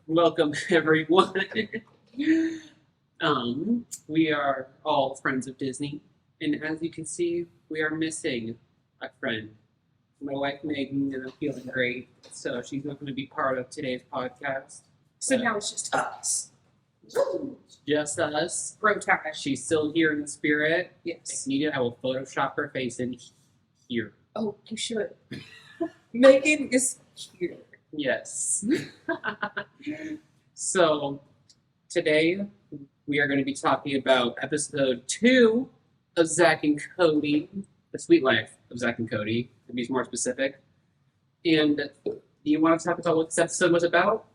Welcome, everyone. We are all friends of Disney, and as you can see, we are missing a friend. My wife Megan isn't feeling great, so she's not going to be part of today's podcast. So now it's just us. Just us. Bro time. She's still here in the spirit. Yes. If needed, I will Photoshop her face in here. Oh, you should. Megan is here. Yes. So, today we are going to be talking about episode 2 of Zack and Cody, The Sweet Life of Zack and Cody, to be more specific. And do you want to talk about what this episode was about?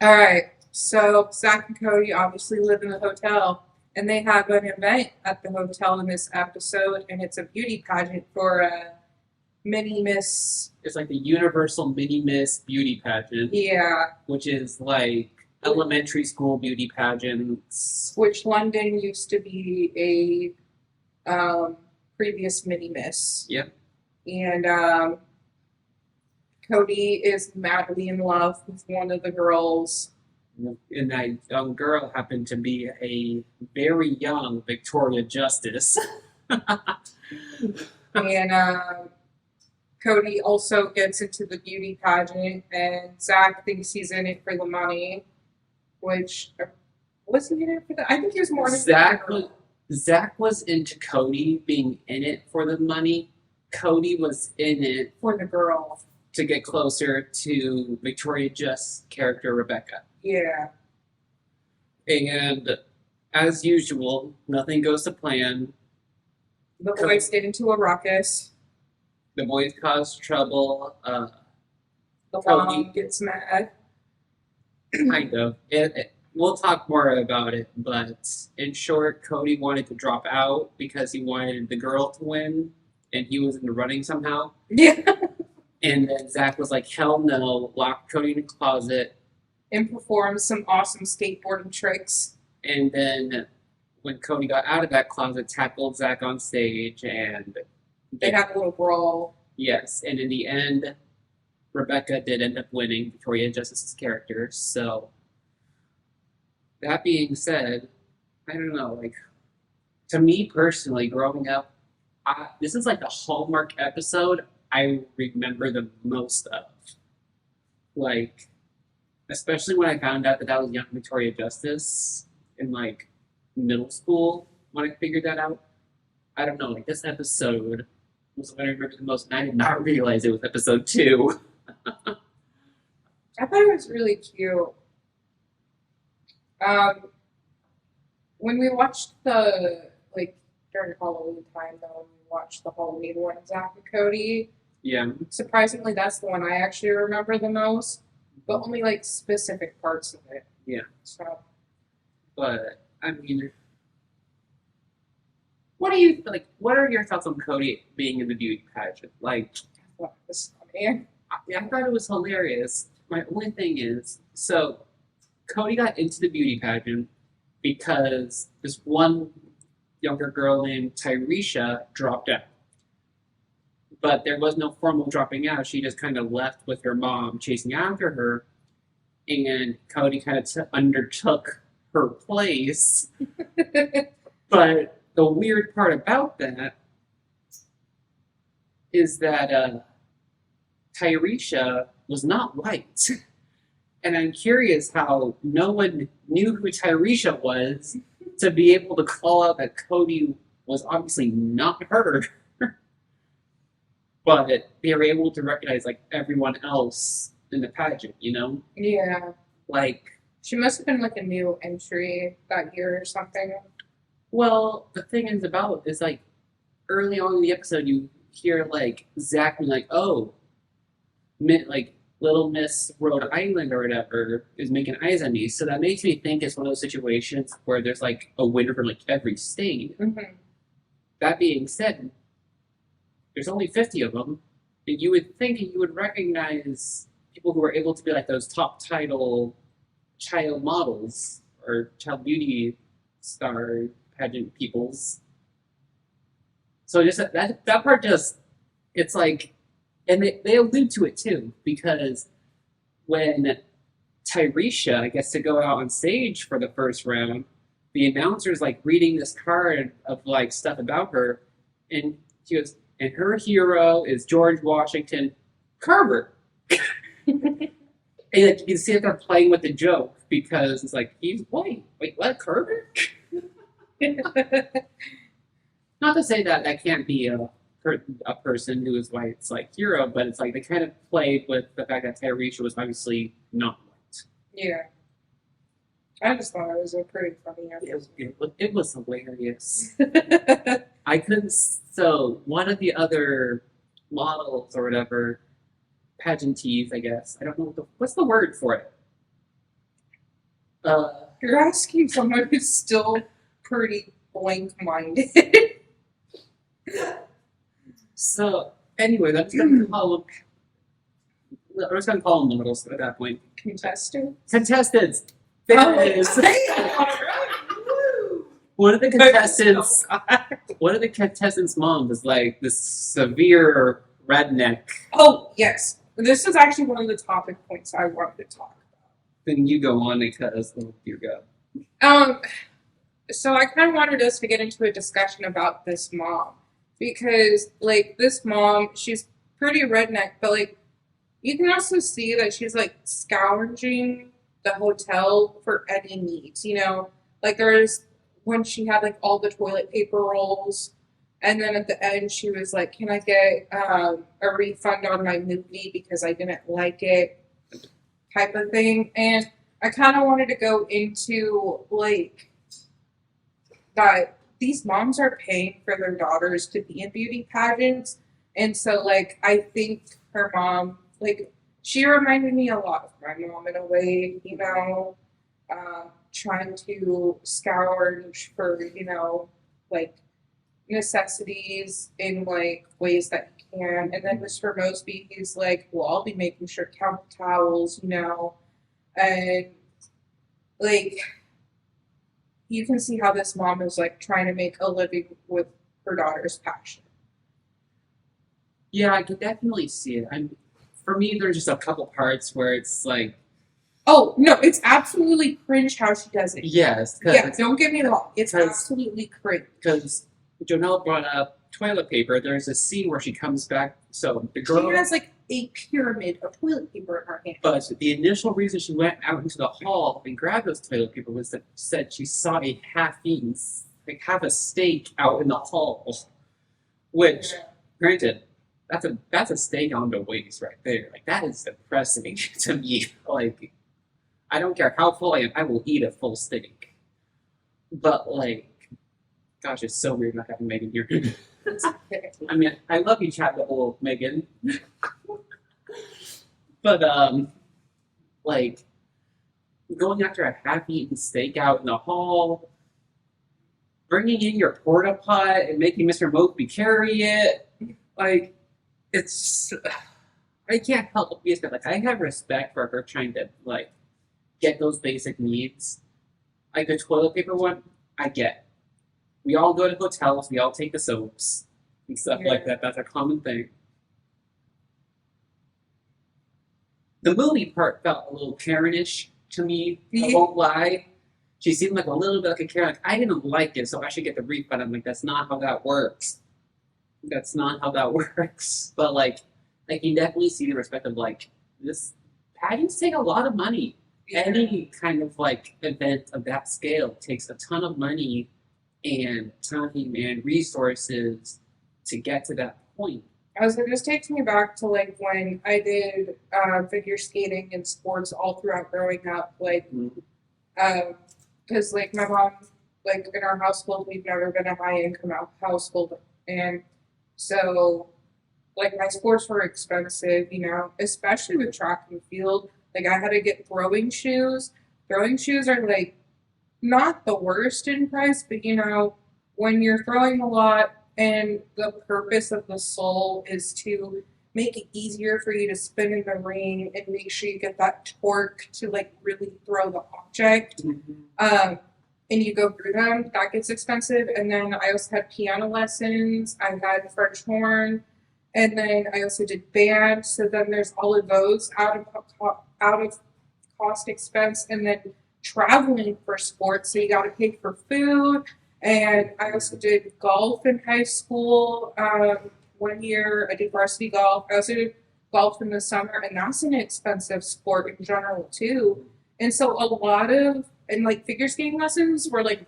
All right. So Zack and Cody obviously live in the hotel, and they have an event at the hotel in this episode, and it's a beauty pageant for Mini Miss. It's like the Universal Mini Miss Beauty Pageant. Yeah. Which is like elementary school beauty pageants. Which London used to be a previous Mini Miss. Yep. And Cody is madly in love with one of the girls. And that young girl happened to be a very young Victoria Justice. And Cody also gets into the beauty pageant, and Zack thinks he's in it for the money, which wasn't he in it for the? I think he was more in it for the Zack was into Cody being in it for the money. Cody was in it for the girl to get closer to Victoria Just's character Rebecca. Yeah. And as usual, nothing goes to plan. The boys get into a ruckus. The boys cause trouble. The mom gets mad. Kind of. We'll talk more about it, but in short, Cody wanted to drop out because he wanted the girl to win, and he was in the running somehow. Yeah. And then Zack was like, hell no, locked Cody in a closet. And performed some awesome skateboarding tricks. And then when Cody got out of that closet, tackled Zack on stage, and they had a little brawl. Yes, and in the end, Rebecca did end up winning Victoria Justice's character. So, that being said, I don't know, like, to me personally, growing up, this is like the Hallmark episode I remember the most of. Like, especially when I found out that was young Victoria Justice in, like, middle school, when I figured that out. I don't know, like, this episode was what I remember the most, and I did not realize it was episode 2. I thought it was really cute. When we watched during Halloween time, though, when we watched the Halloween one, Zack and Cody. Yeah. Surprisingly, that's the one I actually remember the most, but only, like, specific parts of it. Yeah. So. But, I mean, what are your thoughts on Cody being in the beauty pageant? Like, I thought it was funny. I thought it was hilarious. My only thing is, so Cody got into the beauty pageant because this one younger girl named Tyresha dropped out. But there was no formal dropping out. She just kind of left with her mom chasing after her, and Cody kind of undertook her place. But the weird part about that is that Tyresha was not white. And I'm curious how no one knew who Tyresha was to be able to call out that Cody was obviously not her. But they were able to recognize, like, everyone else in the pageant, you know? Yeah. Like, she must have been, like, a new entry that year or something. Well, the thing is about is, like, early on in the episode, you hear, like, Zack being like, oh, like, Little Miss Rhode Island or whatever is making eyes at me. So that makes me think it's one of those situations where there's, like, a winner from, like, every state. Mm-hmm. That being said, there's only 50 of them, and you would think you would recognize people who are able to be, like, those top title child models or child beauty star pageant peoples. So just that part just, it's like, and they allude to it too, because when Tyresha gets to go out on stage for the first round, the announcer's like reading this card of like stuff about her, and she goes, and her hero is George Washington Carver. And like, you can see that they're playing with the joke because it's like, he's white. Wait, what? Carver? Not to say that that can't be a person who is white's like hero, but it's like they kind of played with the fact that Tyresha was obviously not white. Yeah. I just thought it was a pretty funny episode. It was hilarious. I couldn't. So one of the other models or whatever, pageantees, I guess. I don't know what's the word for it. You're asking someone who's still pretty blank-minded. So anyway, I'm just gonna call them. I was gonna call them models at that point. Contestants. Finished. One of the contestants. One of the contestants' moms is like this severe redneck. Oh yes, this is actually one of the topic points I wanted to talk about. Then you go on because you go. So I kind of wanted us to get into a discussion about this mom because, like, this mom, she's pretty redneck, but like, you can also see that she's like scourging the hotel for any needs. You know, like there's when she had like all the toilet paper rolls, and then at the end she was like, "Can I get a refund on my movie because I didn't like it?" type of thing. And I kind of wanted to go into like that these moms are paying for their daughters to be in beauty pageants, and so like I think her mom, like, she reminded me a lot of my mom in a way, you know, trying to scourge for, you know, like necessities in like ways that you can. And then Mr. Mosby, he's like, well, I'll be making sure to count the towels, you know, and like you can see how this mom is like trying to make a living with her daughter's passion. Yeah, I can definitely see it. For me, there's just a couple parts where it's like, oh no, it's absolutely cringe how she does it. Yes, yeah, don't get me wrong, it's absolutely cringe. Because Jonelle brought up toilet paper. There's a scene where she comes back. So the girl she has like a pyramid of toilet paper in her hand. But the initial reason she went out into the hall and grabbed those toilet paper was that said she saw a half-eaten, like half a steak out in the hall, which, granted, that's a steak on the waist right there. Like that is depressing to me. Like I don't care how full I am, I will eat a full steak. But like, gosh, it's so weird not having Megan here. I mean, I love you, chat bubble, Megan. But like going after a half-eaten steak out in the hall, bringing in your porta pot and making Mr. Mosby carry it, like. It's, I can't help but be like, I have respect for her trying to, like, get those basic needs. Like the toilet paper one, I get. We all go to hotels, we all take the soaps and stuff like that. That's a common thing. The movie part felt a little Karen-ish to me. I won't lie. She seemed like a little bit like a Karen. Like, I didn't like it, so I should get the refund. I'm like, that's not how that works. That's not how that works. But like you definitely see the respect of like this pageants take a lot of money. Yeah. Any kind of like event of that scale takes a ton of money and time and resources to get to that point. I was like, this takes me back to like when I did figure skating and sports all throughout growing up. Like, because like my mom, like in our household, we've never been a high income household, and so, like, my sports were expensive, you know, especially with track and field. Like, I had to get throwing shoes. Throwing shoes are, like, not the worst in price, but, you know, when you're throwing a lot and the purpose of the sole is to make it easier for you to spin in the ring and make sure you get that torque to, like, really throw the object. Mm-hmm. And you go through them, that gets expensive. And then I also had piano lessons, I had French horn, and then I also did band. So then there's all of those out of cost expense, and then traveling for sports. So you got to pay for food. And I also did golf in high school. 1 year I did varsity golf. I also did golf in the summer, and that's an expensive sport in general too. And so a lot of and like figure skating lessons were like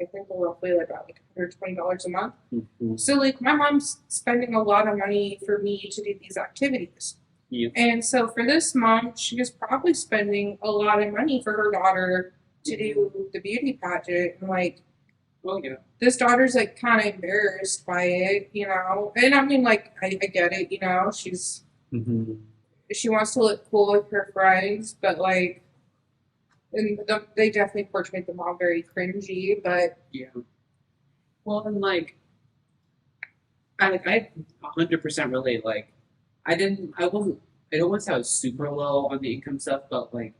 I think they're roughly like about like $120 a month. Mm-hmm. So like my mom's spending a lot of money for me to do these activities. Yeah. And so for this mom, she was probably spending a lot of money for her daughter to do the beauty pageant. And like, well, yeah. This daughter's like kind of embarrassed by it, you know. And I mean, like, I get it, you know. She wants to look cool with her friends, but like, and they definitely portrayed the mom very cringy. But yeah. Well, and like, I 100% relate. Like, I don't want to say I was super low on the income stuff, but like,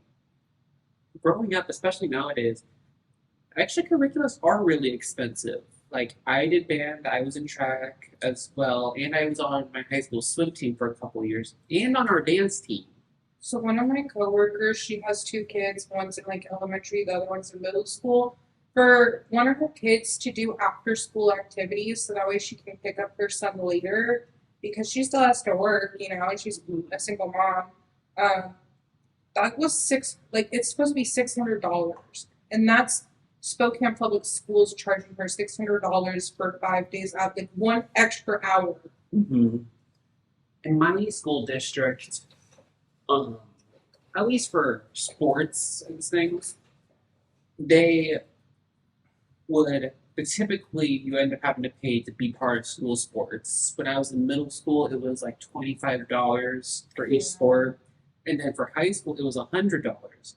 growing up, especially nowadays, extracurriculars are really expensive. Like, I did band, I was in track as well, and I was on my high school swim team for a couple of years, and on our dance team. So one of my coworkers, she has two kids. One's in like elementary, the other one's in middle school. For one of her kids to do after school activities, so that way she can pick up her son later, because she still has to work, you know, and she's a single mom. That was it's supposed to be $600, and that's Spokane Public Schools charging her $600 for 5 days out, like 1 extra hour. Mm-hmm. In my school district, at least for sports and things, they would, but typically you end up having to pay to be part of school sports. When I was in middle school, it was like $25 for each sport, and then for high school, it was $100.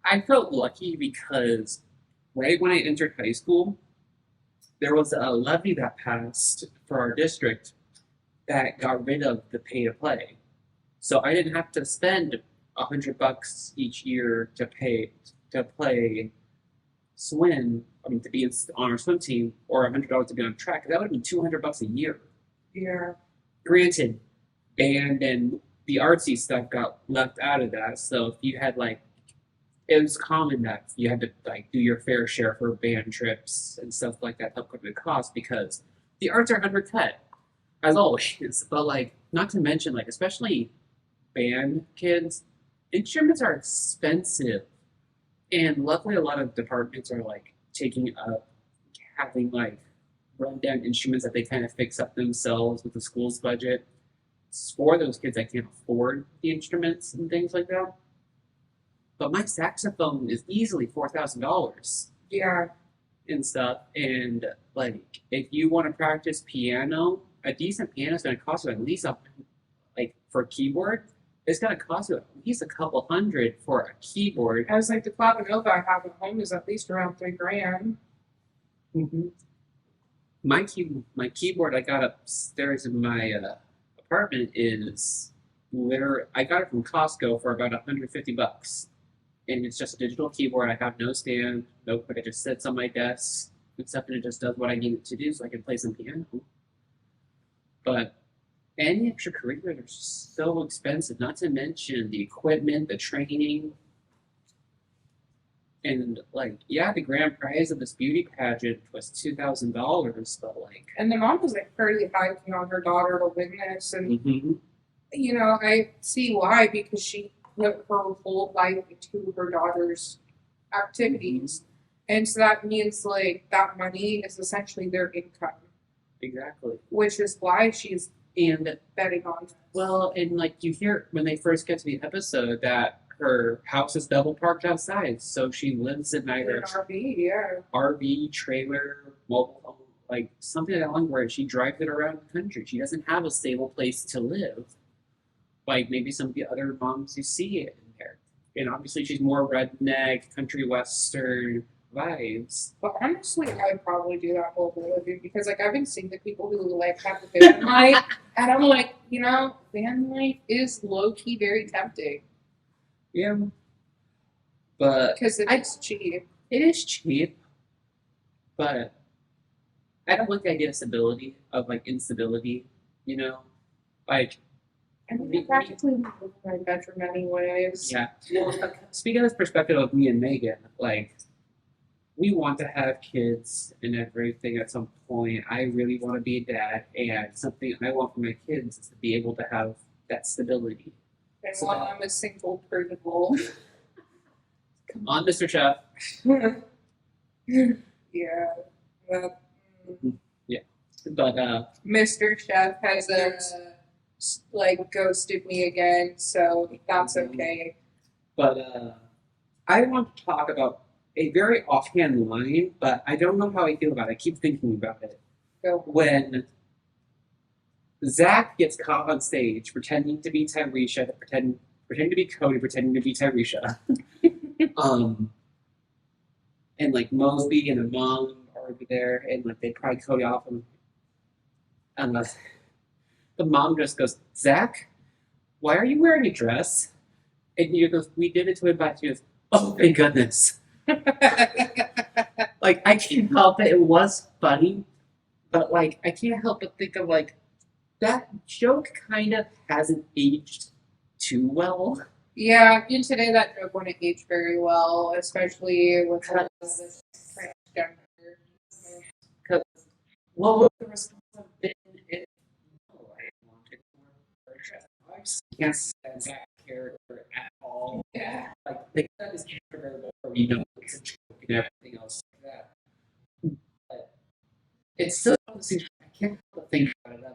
I felt lucky because right when I entered high school, there was a levy that passed for our district that got rid of the pay to play. So I didn't have to spend $100 each year to play swim. I mean, to be on our swim team, or $100 to be on track. That would have been $200 a year. Yeah. Granted, band and the artsy stuff got left out of that. So if you had like, it was common that you had to like do your fair share for band trips and stuff like that to help cover the cost, because the arts are undercut as always. But like, not to mention, like, especially band kids, instruments are expensive, and luckily a lot of departments are like taking up having like rundown instruments that they kind of fix up themselves with the school's budget. It's for those kids that can't afford the instruments and things like that. But my saxophone is easily $4,000. Yeah. And stuff. And like, if you want to practice piano, a decent piano is going to cost you at least like for a keyboard, it's going to cost you at least a couple $100 for a keyboard. I was like, the clavinova I have at home is at least around $3,000. Mm-hmm. My keyboard I got upstairs in my apartment is I got it from Costco for about $150. And it's just a digital keyboard. I have no stand, no quick. It just sits on my desk, except and it just does what I need it to do, so I can play some piano. But any extracurriculars are so expensive, not to mention the equipment, the training. And like, yeah, the grand prize of this beauty pageant was $2,000, but like, and the mom was like pretty hyping on her daughter to win this, and you know, I see why, because she put her whole life into her daughter's activities, and so that means like that money is essentially their income. Exactly. Which is why she's betting on this. Well, and like you hear when they first get to the episode that her house is double parked outside, so she lives in either RV, trailer, mobile home, like something along where she drives it around the country. She doesn't have a stable place to live, like maybe some of the other moms you see it in there. And obviously, she's more redneck, country western vibes. But honestly, I'd probably do that whole living, because like I've been seeing the people who like have the van life, and I'm like, you know, van life is low key very tempting. Yeah, but because it's cheap. It is cheap, but I don't like the idea of stability, of like instability. You know, like I mean, practically live in my bedroom anyways. Yeah. Well, speaking of this perspective of me and Megan, like, we want to have kids and everything at some point. I really want to be a dad, and something I want for my kids is to be able to have that stability. And while I'm a single principal. Come on, Mr. Chef. Yeah. But, yeah. But Mr. Chef has ghosted me again, so that's okay. But I want to talk about a very offhand line, but I don't know how I feel about it. I keep thinking about it. Go. When Zack gets caught on stage pretending to be Tyresha, pretending to be Cody, pretending to be Tyresha. And like Mosby and the mom are over there, and like they pry Cody off him. And the mom just goes, Zack, why are you wearing a dress? And he goes, we did it to invite you. Oh, thank goodness. Like, I can't help it. It was funny, but like, I can't help but think of like, that joke kind of hasn't aged too well. Yeah, and today that joke wouldn't age very well, especially with this transgender. Because what would the response have been if no, I wanted more version? I just can't stand that character at all. Yeah. Like, they got this character very well, you know, it's a joke and everything else like that. But it's still seems I can't help but think about it.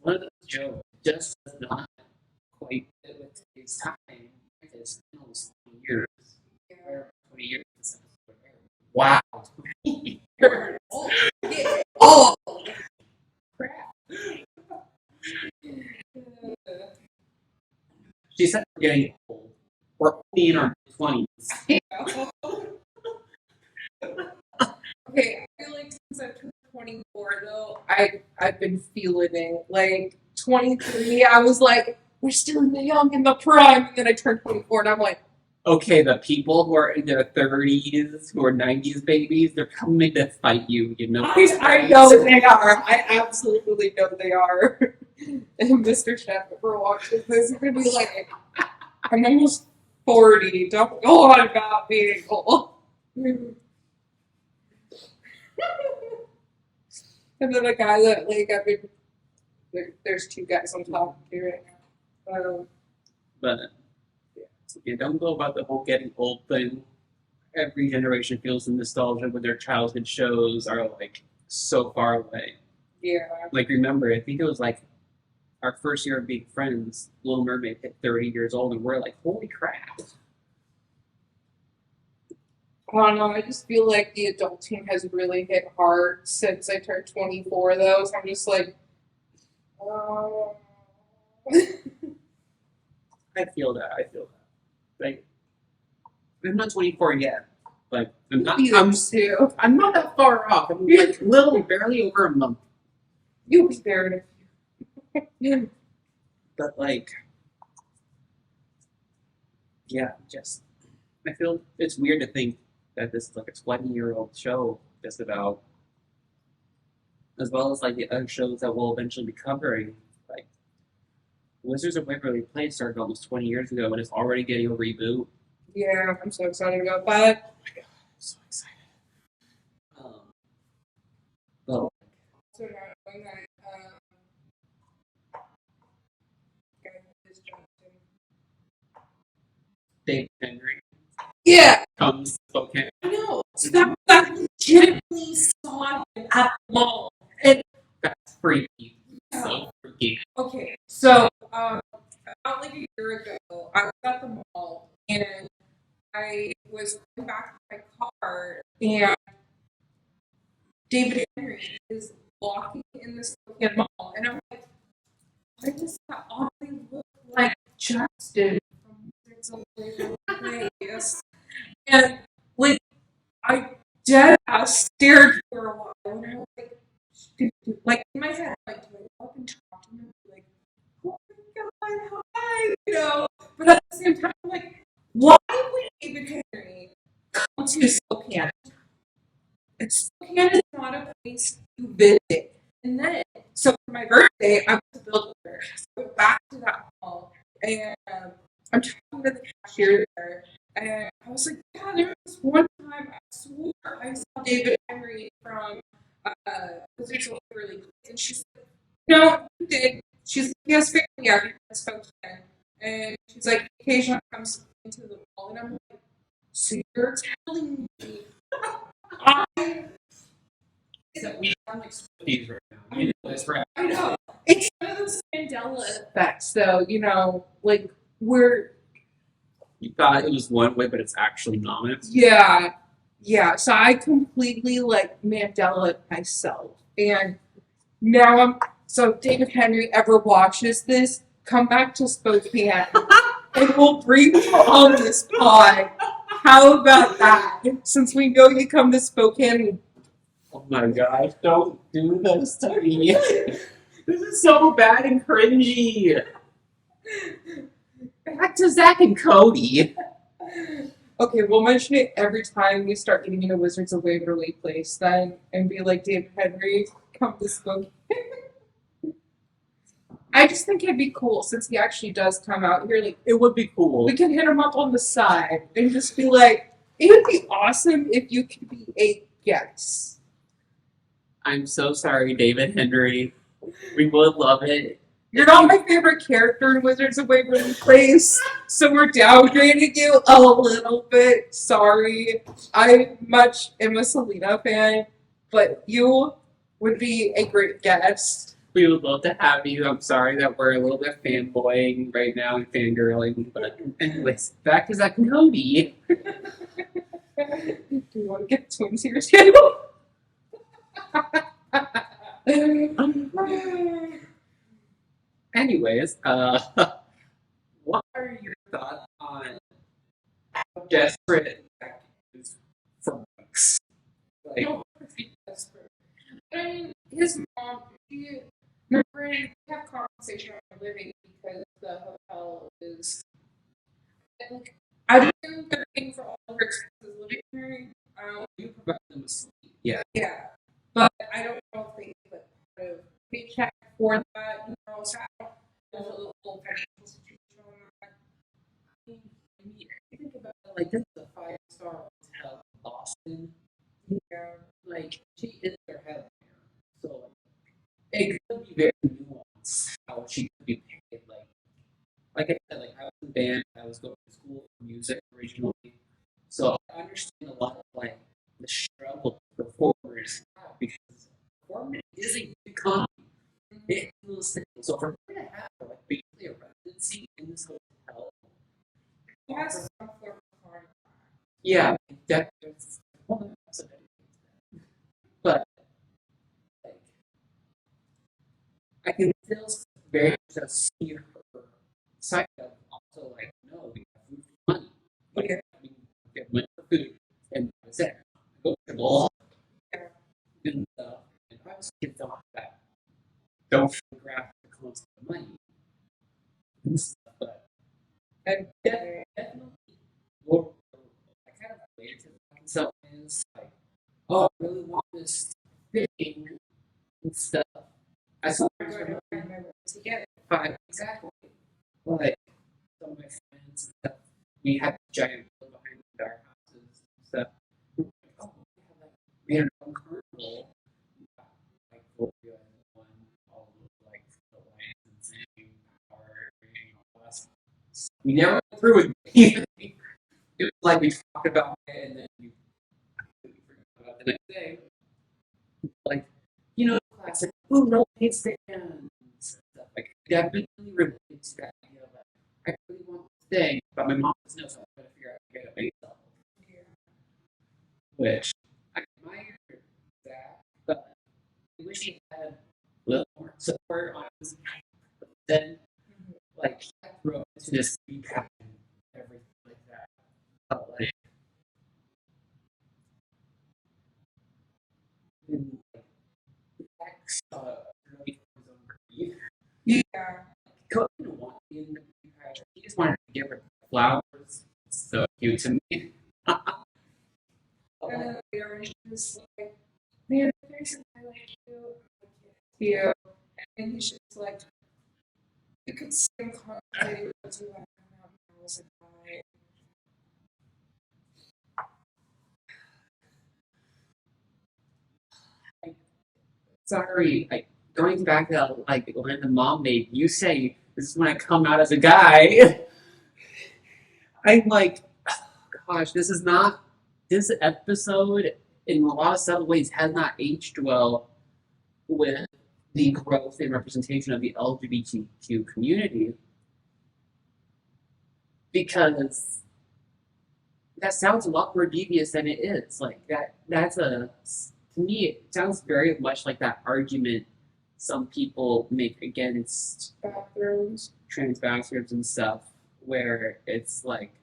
One of those jokes just does not quite fit with today's time. It's almost 20 years. Yeah. 20 years. Wow. 20 years. Oh, yeah. Oh. Crap. She said we're getting old. We're only in our 20s. Okay, I feel like since I've turned 24 though, I've been feeling it. Like 23, I was like, we're still in the prime, and then I turned 24 and I'm like, okay, the people who are in their 30s, who are 90s babies, they're coming to fight you, you know? I know they are. I absolutely know they are. And Mr. Chef ever watches this, he's gonna be like, I'm almost 40. Don't go on about being old. And then a guy that like I've been there's two guys I'm talking to right now. But yeah, don't go about the whole getting old thing. Every generation feels the nostalgia when their childhood shows are like so far away. Yeah. Like remember, I think it was like our first year of being friends, Little Mermaid hit 30 years old, and we're like, holy crap. I don't know, I just feel like the adulting has really hit hard since I turned 24 though, so I'm just like, I feel that. Like, I'm not 24 yet. Like, I'm not that far off. I'm like barely over a month. You'll be there. But like, yeah, just I feel it's weird to think that this is like a 20-year-old show just about, as well as like the other shows that we'll eventually be covering. Like, Wizards of Waverly Place started almost 20 years ago and it's already getting a reboot. Yeah, I'm so excited about that. Oh my god, I'm so excited. Well, so now knowing that is Johnson. Dave Henry. Yeah. Comes to Spokane. I know. So that legitimately saw him at the mall. And that's freaky. So freaky. Okay, so about like a year ago, I was at the mall and I was going back to my car and David Henry is walking in the Spokane Mall and I'm like, why does that oddly look like Justin from Wizards of Waverly Place? And like I dead ass stared for a while and I was like in my head, like, do I go up and talk to him and be like, oh my god, hi, you know? But at the same time, I'm like, why would David Henry come to Spokane? Spokane is not a place to visit. And then So for my birthday, I went to build her. So I went back to that mall, and I'm talking to the cashier there, and I was like, yeah, there was one time I swore I saw David Henry from Wizards of Waverly Place, and she's like, no, you did. She's like, yes, family actor spokesman. And she's like, occasionally comes into the mall, and I'm like, so you're telling me I that we sound like Swifties right now. You know this, right? I know. It's one of those Mandela effects, though, you know, like, you thought it was one way, but it's actually not. yeah. So I completely, like, Mandela myself. And now so David Henry ever watches this, come back to Spokane, and we'll bring you on this pod. How about that? Since we know you come to Spokane. Oh my gosh, don't do this to me. This is so bad and cringy. Back to Zack and Cody. Okay, we'll mention it every time we start eating in a Wizards of Waverly Place then, and be like, David Henry, come to Spokane. I just think it'd be cool since he actually does come out here. Like, it would be cool. We can hit him up on the side and just be like, it would be awesome if you could be a guest. I'm so sorry, David Henry. We would love it. You're not my favorite character in Wizards of Waverly Place, so we're downgrading you a little bit. Sorry. I much am a Selena fan, but you would be a great guest. We would love to have you. I'm sorry that we're a little bit fanboying right now and fangirling, but anyways, back to Zack and Cody. Do you want to get twins here too? Anyways, what are your thoughts on how desperate Zack is for books? Like, desperate. I mean, his mom, remember, we have conversation on living because the hotel is like, I don't think they're paying for all of her expenses living there. You provide them with sleep. Yeah. Yeah. But I don't know if they put part of paycheck for that, you know, so I don't know the whole financial situation on that. I mean, I think about it, like, this is a 5-star hotel in Boston. Yeah. Like, she is their headliner. So, it could be very nuanced how she could be paid. Like I said, like, I was in band, I was going to school for music originally. So I understand a lot of, like, the struggle performers have because performing is a big company. It feels so for her to have like basically a residency in this hotel. He has some form of heart. Yeah, that's but like I can still very much see her side of also like, no, we have food for money. Like, we get money for food and that's it. Negotiable. And I was kids off that don't photograph the cost of money and stuff, but and definitely what I kind of related to that in some ways, like, oh, I really want this thing and stuff. I saw my friends to get it. Fine, exactly. Like some of my friends and stuff, we had a giant bill behind our houses and stuff. Oh, we had our own carnival. Like all the licensing, power, all that stuff. We never went through with anything. It was like we talked about it and then we forgot about it the next day. Like, you know, classic, oh, no paint stands and stuff. Like, definitely related to that idea of like, I really want this thing, but my mom doesn't know, so I'm trying to figure out how to get it myself. Which I admire that, but I wish he had a little more support on his then like throw into this recap and everything like that. But like in like really his own grief. Yeah. Cody didn't want to be in the recap. He just wanted to give her flowers. It's so cute to me. And then they were just like, man, there's a guy like you. And he's just like, you could see him constantly with you like, I was a guy. Sorry, going back to like when the mom made you say this is when I come out as a guy. I'm like, oh, gosh, this episode in a lot of subtle ways has not aged well with the growth and representation of the LGBTQ community because that sounds a lot more devious than it is. Like that's a to me it sounds very much like that argument some people make against Bathrooms. trans bathrooms and stuff, where it's like,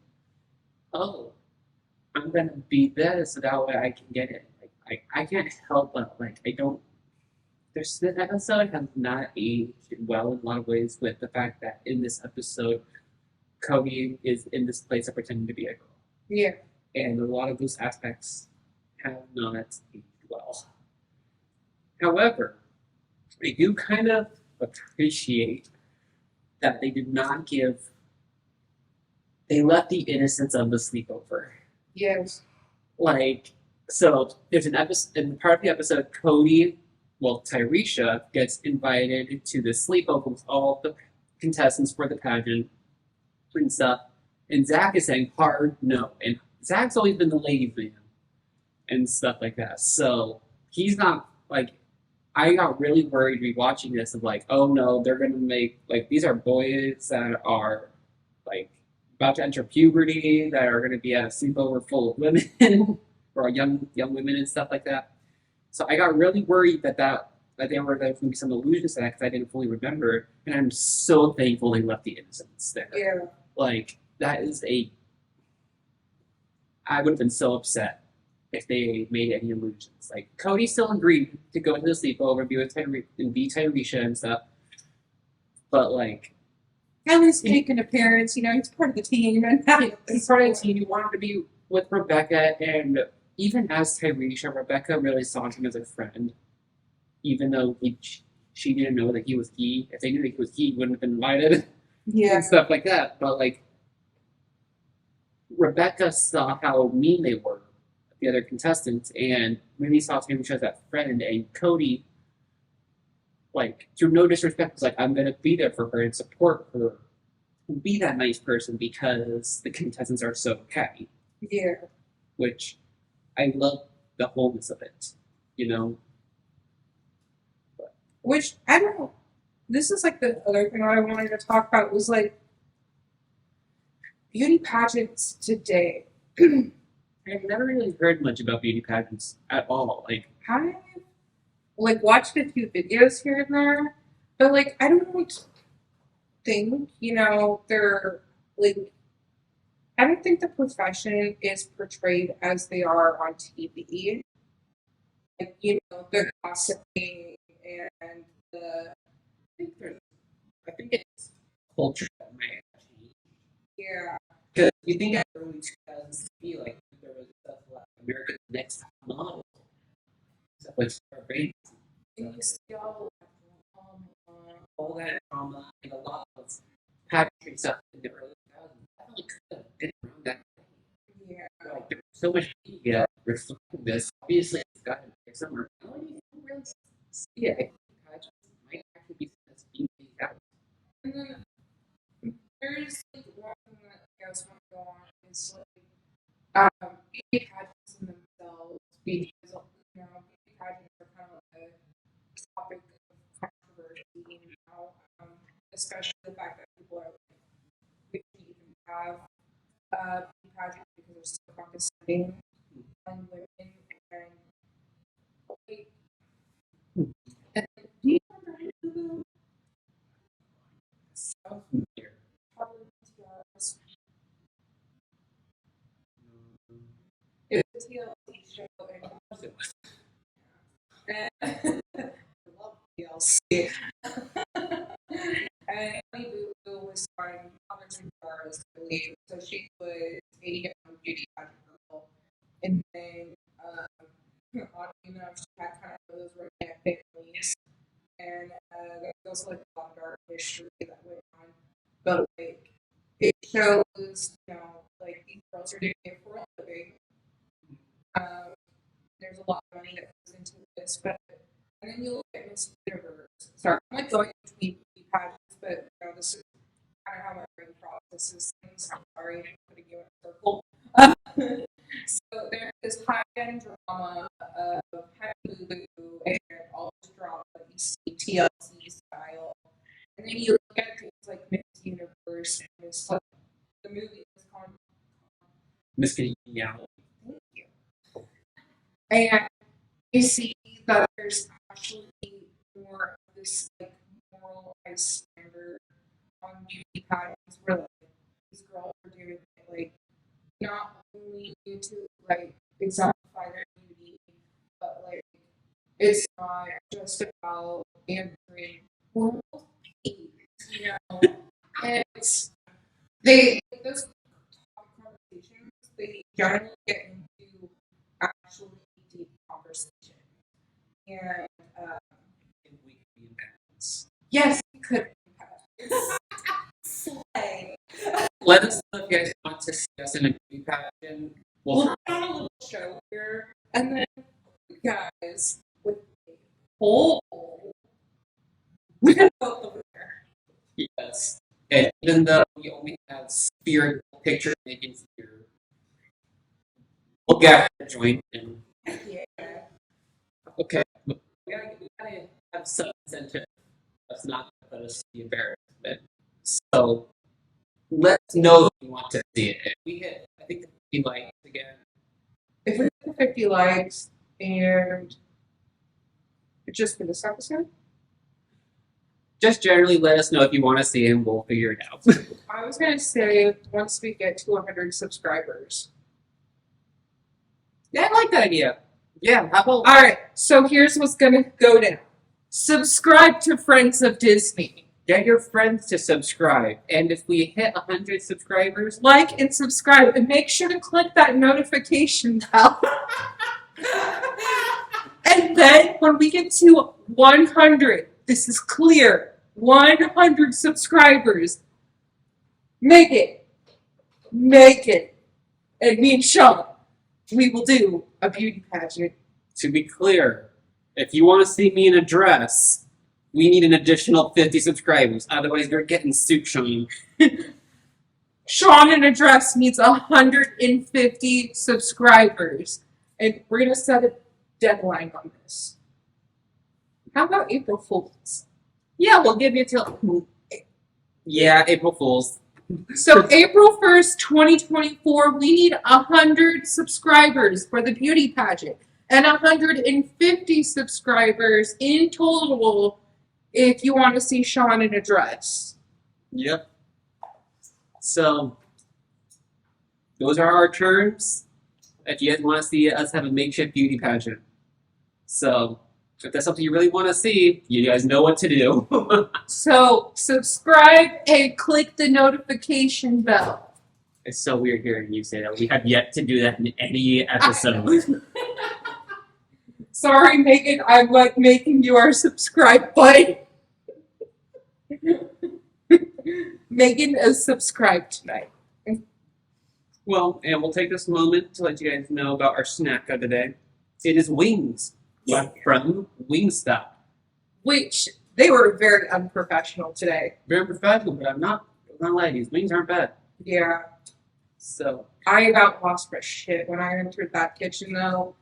oh, I'm gonna be this so that way I can get it. Like I can't help but like I don't. This episode has not aged well in a lot of ways with the fact that in this episode, Cody is in this place of pretending to be a girl. Yeah. And a lot of those aspects have not aged well. However, I do kind of appreciate that they did not they left the innocence of the sleepover. Yes. Like, so there's an episode, in part of the episode, Tyresha gets invited to the sleepover with all the contestants for the pageant and stuff. And Zack is saying hard no. And Zack's always been the ladies' man and stuff like that. So he's not like, I got really worried rewatching this of like, oh no, they're gonna make like these are boys that are like about to enter puberty that are gonna be at a sleepover full of women or young women and stuff like that. So I got really worried that there was going to be some allusions to that because I didn't fully remember, and I'm so thankful they left the innocence there. Yeah. Like that is I would have been so upset if they made any allusions. Like Cody still agreed to go to the sleepover and be with Tyresha and stuff, but like at least make an appearance. You know, he's part of the team, and he's part of the team. He wanted to be with Rebecca, and even as Tyresha, Rebecca really saw him as a friend, even though she didn't know that he was gay. If they knew that he was gay, he wouldn't have been invited. Yeah. And stuff like that. But like Rebecca saw how mean they were, the other contestants, and really saw Tyresha as that friend, and Cody, like, through no disrespect, was like, I'm gonna be there for her and support her. Be that nice person because the contestants are so catty. Yeah. Which I love the wholeness of it, you know? Which, I don't know. This is like the other thing that I wanted to talk about was like beauty pageants today. I've never really heard much about beauty pageants at all. Like, I've like watched a few videos here and there, but like I don't think, you know, they're like I don't think the profession is portrayed as they are on TV. Like, you know, the gossiping and the I think it's culture that might have changed. yeah. Because you think at early 2000s, like there was stuff like America's Next Top Model, stuff like Star Baby, all that drama, and a lot of pageantry stuff in the early 2000s. I really could have been around that. Yeah. Like, there's so much media reflecting this. Obviously, it's got to be somewhere. I don't even really see it. I think pageants might actually be seen as being out. And then there's like one thing that I guess want to go on is like beauty pageants in themselves because you know beauty pageants are kind of like a topic of controversy now, especially the fact that people are like we should even have beauty pageants because they're so condescending on women and like and do you remember any of them? So familiar. Probably TRs. It was a TLC show and I love TLC. And Honey Boo Boo was starring Thomas Jars, I believe. So she was a young beauty pageant girl. And then, oddly enough, she had kind of those redneck families. and there's also like a lot of art history that went on. But like it shows, like these girls are doing it for a living. There's a lot of money that goes into this, but and then you look at Miss Universe. Sorry, I'm like going between pageants, but this is kind of how my brain processes things. I'm sorry, I'm putting you in a circle. So there's this high-end drama of Happy Lulu and all this drama that you see TLC style. And then you look at things like Miss Universe and Miss, like, the movie is called Miss Congeniality. Thank you. And you see that there's actually more of this like moralized standard on beauty pageants where like these girls are doing it like not only to like exemplify their beauty, but like it's not just about answering world peace, And it's those conversations they generally get into actually deep conversation. And we could be in balance. Yes, we could be in balance. Slay. Let us know if you guys want to see us in a beauty pageant. We'll put on a little show here, and then you guys with a poll. We can vote the winner. Yes. And even though we only have spirit picture making here, we'll get her to join in. Yeah. Okay. We gotta have some incentive. That's not going to let us be embarrassment. So let us know if you want to see it. If we hit, I think, 50 likes again. If we hit 50 likes and just for this episode? Just generally let us know if you want to see it and we'll figure it out. I was going to say once we get to 100 subscribers. Yeah, I like that idea. Yeah, how about... All right, so here's what's going to go down. Subscribe to Friends of Disney. Get your friends to subscribe. And if we hit 100 subscribers... Like and subscribe. And make sure to click that notification bell. And then when we get to 100, this is clear, 100 subscribers, make it. And me and Sean, we will do a beauty pageant. To be clear, if you want to see me in a dress, we need an additional 50 subscribers. Otherwise, you're getting suit Sean. Sean in a dress needs 150 subscribers. And we're going to set a deadline on this. How about April Fools? Yeah, we'll give you till... Yeah, April Fools. So April 1st, 2024, we need 100 subscribers for the beauty pageant. And 150 subscribers in total if you want to see Sean in a dress. Yep. So, those are our terms. If you guys want to see us have a makeshift beauty pageant. So, if that's something you really want to see, you guys know what to do. So, subscribe and click the notification bell. It's so weird hearing you say that. We have yet to do that in any episode. Sorry, Megan, I'm like making you our subscribe button. Megan is subscribed tonight. Well, and we'll take this moment to let you guys know about our snack of the day. It is wings from Wingstop. Which, they were very unprofessional today. Very professional, but I'm not gonna lie, these wings aren't bad. Yeah. So. I about lost my shit when I entered that kitchen, though.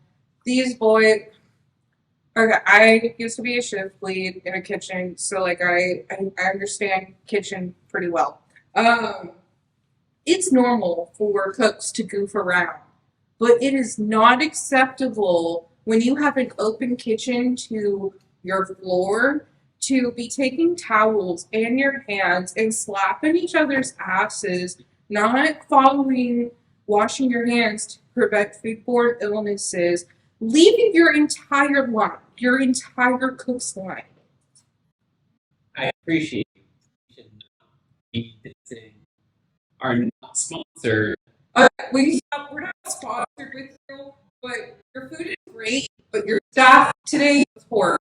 These boys... Okay, I used to be a shift lead in a kitchen, so like I understand kitchen pretty well. It's normal for cooks to goof around, but it is not acceptable when you have an open kitchen to your floor to be taking towels in your hands and slapping each other's asses, not following washing your hands to prevent foodborne illnesses, leaving your entire line, your entire cook's line. I appreciate you are not sponsored. We're not sponsored with you, but your food is great, but your staff today is horrible.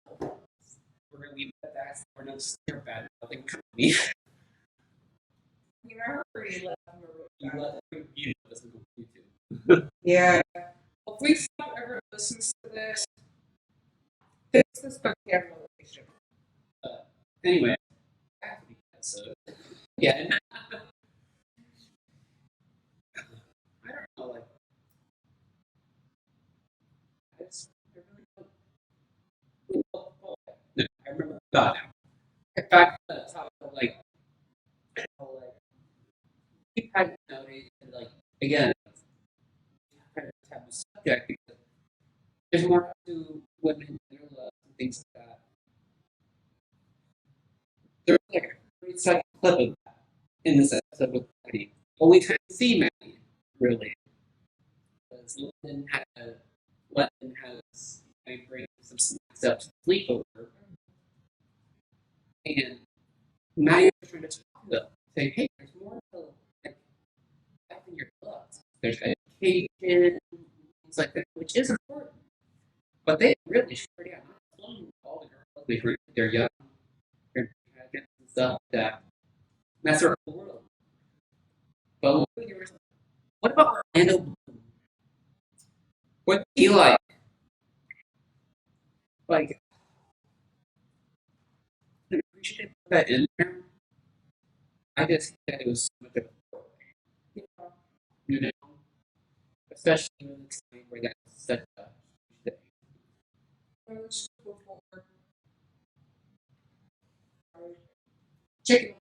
We're going to leave it at We're not just they're bad. Nothing company. You know, you let them You listen to YouTube. Yeah. Well, please don't ever listen to this. Fix this Spokane relationship. Anyway, back to the episode. Again. I don't know, like, I really don't. I remember that now. In fact, that's how, like, we've had nowadays, like, again, kind of taboo subject because there's more to women and their love and things like that. There's like a great second clip of that in this episode with Maddie. Only time to see Maddie, really. Because London has I bring some snacks up to sleep over. And Maddie was trying to talk to them, saying, hey, there's more to like life in your books. There's education, things like that, which is important. But they really sure out not all the girls. They're young, they're and stuff like that. And that's their whole world. But what about Orlando Bloom? What do you like? Like, I appreciate put that in there. I just think that it was so much of a you know, especially when it's time where that's such a huge thing. Chicken.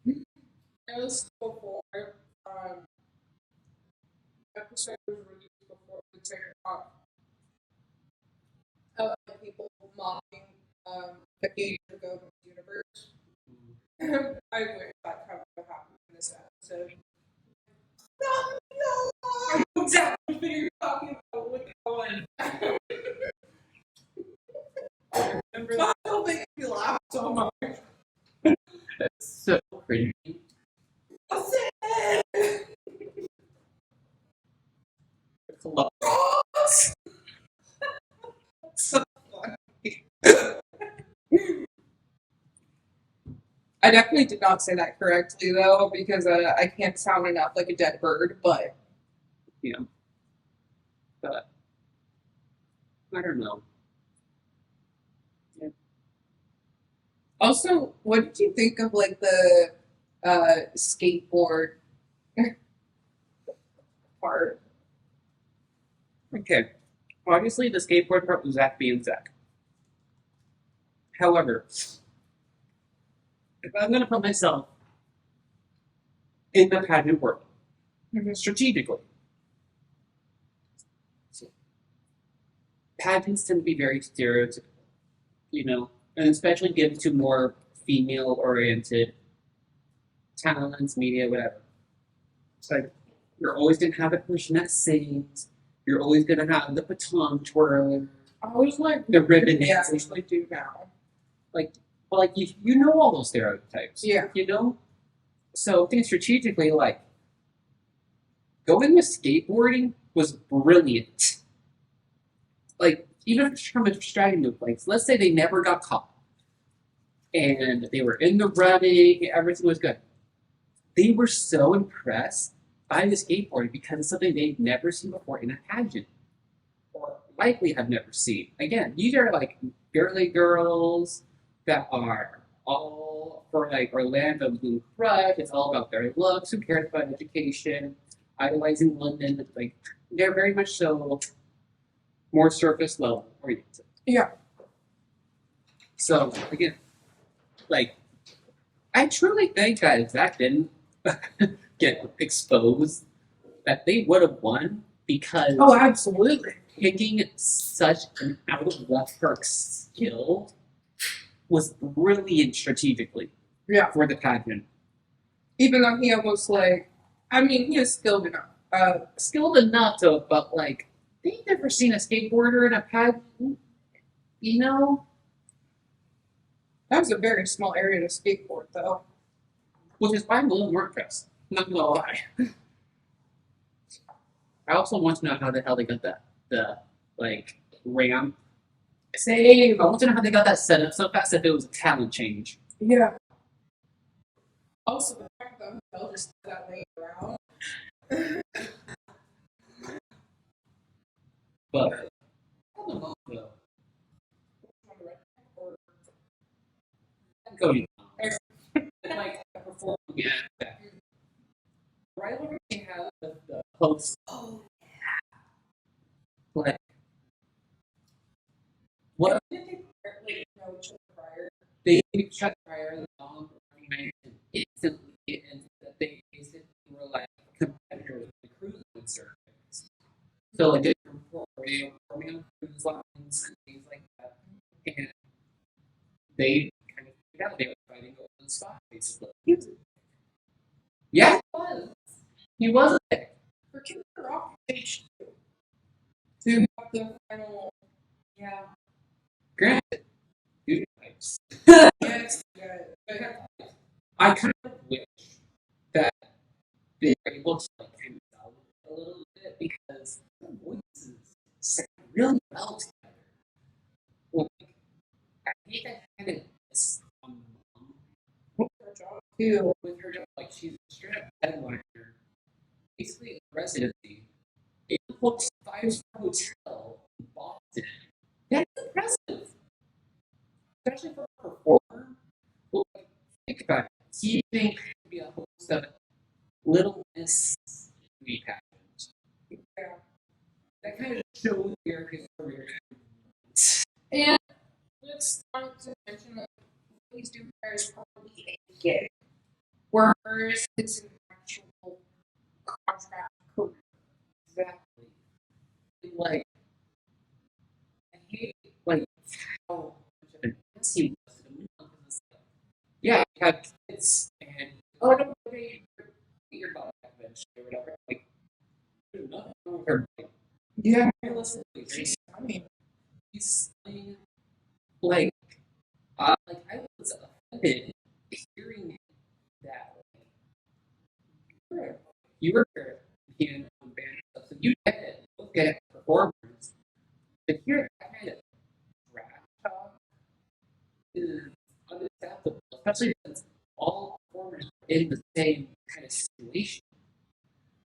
It was before episode was released before the TikTok of people mocking 50 years ago the universe. I wish that kind of happened in this episode. No, I know exactly what you're talking about. What's going on? Remember that? Don't make me laugh so much. That's so cringy. What's it? Close. So funny. I definitely did not say that correctly though, because I can't sound enough like a dead bird. But yeah, but I don't know. Yeah. Also, what did you think of like the skateboard part? Okay, obviously the skateboard part was Zach being Zach. However, if I'm going to put myself in the pageant world, strategically, so, pageants tend to be very stereotypical, you know, and especially given to more female-oriented talents, media, whatever. It's like, you're always going to have the person that sings, you're always going to have the baton twirler, I was like, the ribbon they dancing. actually do now. Like you know all those stereotypes. Yeah. You know? So I think strategically, like, going with skateboarding was brilliant. Like, even from a strategy move, like, let's say they never got caught. And they were in the running, everything was good. They were so impressed by the skateboarding because it's something they've never seen before in a pageant. Or likely have never seen. Again, these are like girly girls that are all for like Orlando Bloom crush. It's all about their looks. Who cares about education? Idolizing London. Like, they're very much so more surface level oriented. Yeah. So again, like, I truly think that if that didn't get exposed, that they would have won because Oh, absolutely. picking such an out of left park skill was brilliant strategically. Yeah. For the pageant. Even though he almost like, I mean, he is skilled enough. Skilled enough though, but like, they've never seen a skateboarder in a pageant, you know? That was a very small area to skateboard, though. Which is why I'm a little more impressed. Not gonna lie. I also want to know how the hell they got the like ramp Same. I want to know how they got that set up so fast if it was a talent change. Yeah. Also, the fact that the hotel just got laying around. But I don't know though. Cody. Like performing at right when we have the host. Oh yeah. Like what? Did they know each other prior? They knew each other prior long recognized instantly, and that they basically were like competitors in the cruise service. So like they were performing on cruise lines and things like that, and they kind of figured out they were fighting over the spot basically. Yeah, he was. He was there. For two were off stage too. To have the final, yeah. Granted, dude pipes. Yes, yeah. I kind of wish that they were able to like kind of sell it a little bit because the voices sound really well together. Like, I hate that kind of this with her job too. With her job, like she's a straight up headliner, basically a residency in a 5-star hotel in Boston. That's impressive, especially for a performer. Well, like, think about it. You think to be a host of Little Miss beauty pageant. Yeah. That kind of shows America's career. And let's not to mention that Please Do Fair is probably a gig. Whereas it's an actual contract career. Exactly. Like, I hate like how much of an ass he was to me. Yeah, I have kids and oh no, okay, your butt back bench or whatever. Like, there's nothing wrong with her. Yeah, realistically, she's stunning. She's stunning. Like I was offended hearing that. Like, you were being on band stuff, so you get it. Look at performers. To hear that kind of trash talk is unacceptable, especially since all performers are in the same kind of situation.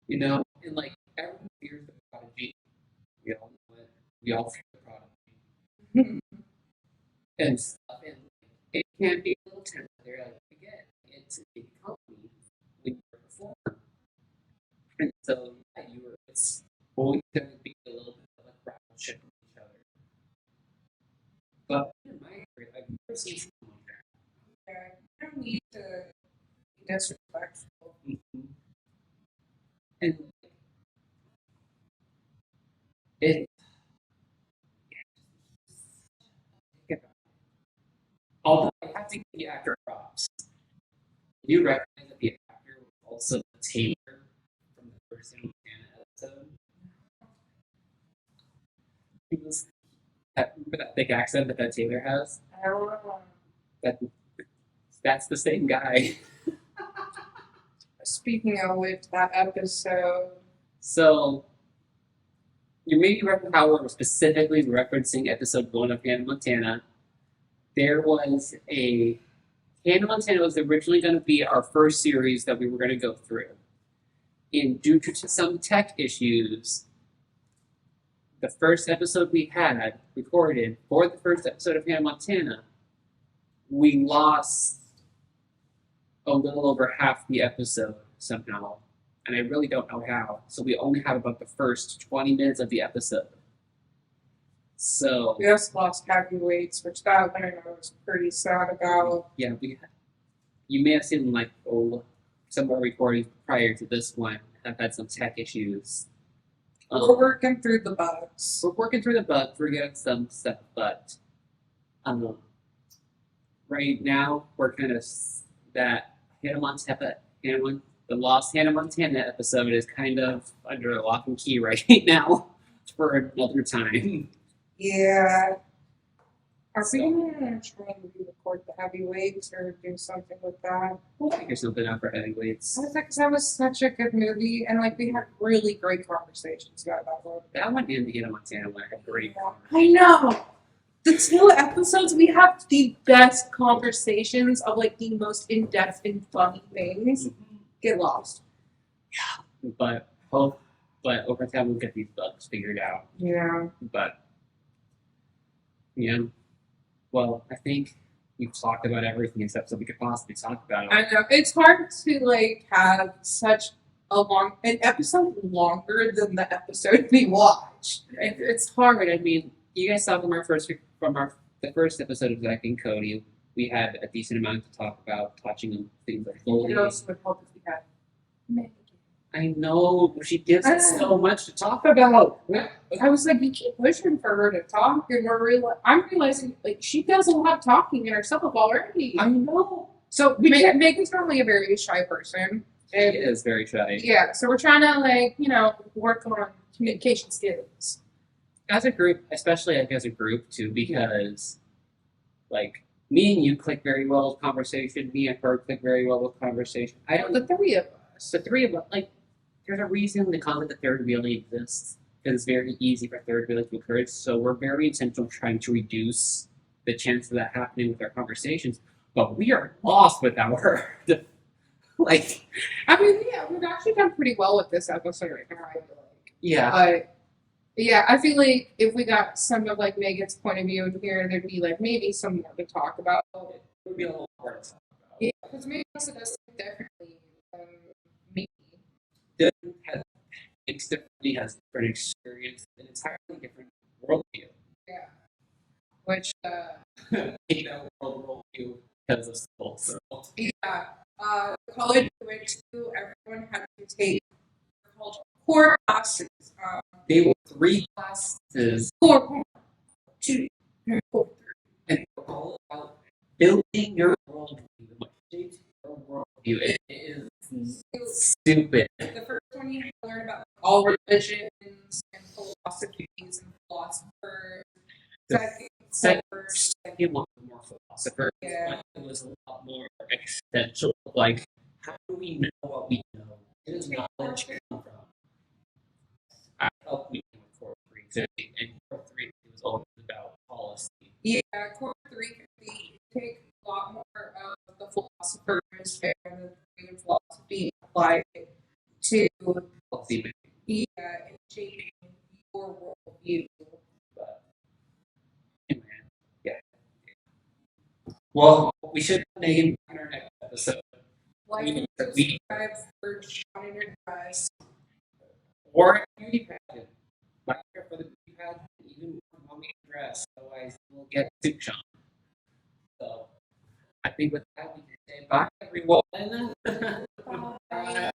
You know, and like everyone fears the prodigy. We all know it. We all fear the prodigy. And stuff, and it can be a little tense there. Like again, it's a big company when you're a performer, and so yeah, it's always going to be a little bit of a rivalship with each other. But in my career, I've never seen something like that. Yeah, you don't need to be disrespectful. Mm-hmm. And it. Although I have to give the actor props. You recognize that the actor was also Taylor from the first Indiana episode. He was remember that thick accent that Taylor has? I don't know. That's the same guy. Speaking of which, that episode. So you may remember how we're specifically referencing episode 1 of Hannah Montana. There was Hannah Montana was originally going to be our first series that we were going to go through. And due to some tech issues, the first episode we had recorded for the first episode of Hannah Montana, we lost a little over half the episode somehow. And I really don't know how. So we only have about the first 20 minutes of the episode. So we also lost heavyweights, which that one I was pretty sad about. Yeah, you may have seen like some more recordings prior to this one have had some tech issues. We're working through the bugs. We're getting some stuff, but right now we're kind of that the lost Hannah Montana episode is kind of under lock and key right now for another time. Yeah. Are we going to try and re-record the heavyweights or do something with that? We'll figure something out for heavyweights. Because that was such a good movie, and like we had really great conversations about that one. That one and Hannah Montana were a great conversation. I know. the 2 episodes we have the best conversations of like the most in-depth and funny things. Get lost. But over time we'll get these bugs figured out. Yeah. But yeah. Well, I think we've talked about everything except so we could possibly talk about. I know. It's hard to like have such an episode longer than the episode we watched. It's hard. I mean, you guys saw the first episode of Zack and Cody. We had a decent amount to talk about, touching on things like Goldie. It also would help if we had Megan. I know, she gives us so much to talk about. I was like, you keep pushing for her to talk, and I'm realizing like she does a lot of talking in herself already. I know. So Megan's normally a very shy person. She is very shy. Yeah, so we're trying to work on communication skills. As a group, especially as a group too, because like me and you click very well with conversation. Me and her click very well with conversation. The 3 of us. The 3 of us, like, there's a reason they call it the third wheeling exists. Because it's very easy for third wheeling to occur. So we're very intentional trying to reduce the chance of that happening with our conversations. But we are lost without her. Like, I mean, yeah, we've actually done pretty well with this episode right now, I feel like. Yeah. But yeah, I feel like if we got some of like Megan's point of view in here, there'd be like maybe some more to talk about. It would be a little more to talk about. Yeah, because Megan also does differently than me. Definitely has different experience, an entirely different worldview. Yeah. Which worldview because of school. So. Yeah. College we went to, everyone had to take called core classes. They were 3 classes. 4, 2, 4. And they're all about building your worldview. What shapes your worldview? It is stupid. The first one you have to learn about all religions and philosophies and philosophers. Second one was more philosophers. Yeah. It was a lot more existential. Like, how do we know what we know? It is knowledge come from. I helped me with Core 3 too, and Core 3 was always about policy. Yeah, Core 3 can take a lot more of the philosophers and the creative philosophy applied to Policy making. and shaping your worldview. But anyway, yeah. Well, we should name our next episode. Like and subscribe for Sean in your dress. Or a beauty pageant. Like for the beauty pageant, even more mommy dress. Otherwise, we'll get soup Sean. So, I think with that, we can say bye, everyone. Bye.